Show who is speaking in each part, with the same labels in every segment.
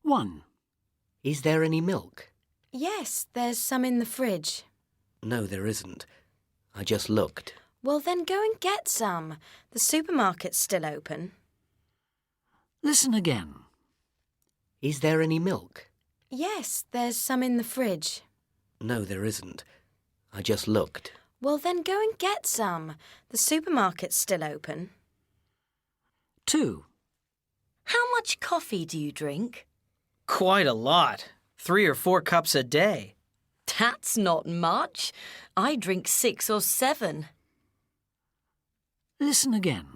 Speaker 1: 1.
Speaker 2: Is there any milk?
Speaker 3: Yes, there's some in the fridge.
Speaker 2: No, there isn't. I just looked.
Speaker 3: Well, then go and get some. The supermarket's still open.
Speaker 1: Listen again.
Speaker 2: Is there any milk?
Speaker 3: Yes, there's some in the fridge.
Speaker 2: No, there isn't. I just looked.
Speaker 3: Well, then go and get some. The supermarket's still open.
Speaker 1: 2.
Speaker 4: How much coffee do you drink?
Speaker 5: Quite a lot. 3 or 4 cups a day.
Speaker 4: That's not much. I drink 6 or 7.
Speaker 1: Listen again.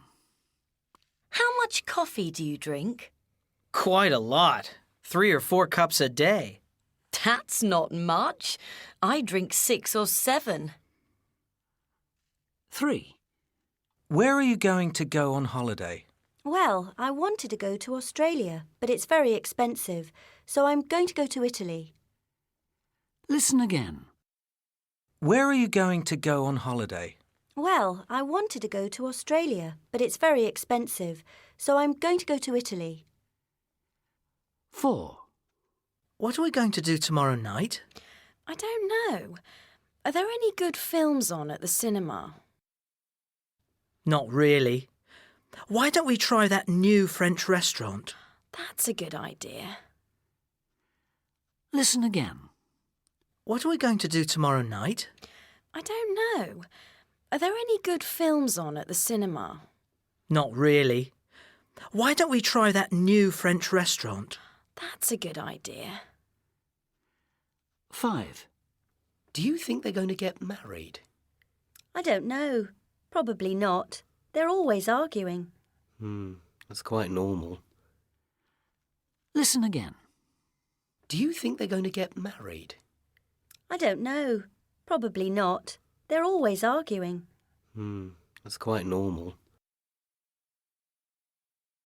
Speaker 4: How much coffee do you drink?
Speaker 5: Quite a lot. 3 or 4 cups a day.
Speaker 4: That's not much. I drink 6 or 7.
Speaker 1: 3.
Speaker 6: Where are you going to go on holiday?
Speaker 7: Well, I wanted to go to Australia, but it's very expensive, so I'm going to go to Italy.
Speaker 1: Listen again.
Speaker 6: Where are you going to go on holiday?
Speaker 7: Well, I wanted to go to Australia, but it's very expensive, so I'm going to go to Italy.
Speaker 1: 4.
Speaker 5: What are we going to do tomorrow night?
Speaker 3: I don't know. Are there any good films on at the cinema?
Speaker 5: Not really. Why don't we try that new French restaurant?
Speaker 3: That's a good idea.
Speaker 1: Listen again.
Speaker 5: What are we going to do tomorrow night?
Speaker 3: I don't know. Are there any good films on at the cinema?
Speaker 5: Not really. Why don't we try that new French restaurant?
Speaker 3: That's a good idea.
Speaker 1: 5.
Speaker 2: Do you think they're going to get married?
Speaker 7: I don't know. Probably not. They're always arguing.
Speaker 2: That's quite normal.
Speaker 1: Listen again.
Speaker 2: Do you think they're going to get married?
Speaker 7: I don't know. Probably not. They're always arguing.
Speaker 2: That's quite normal.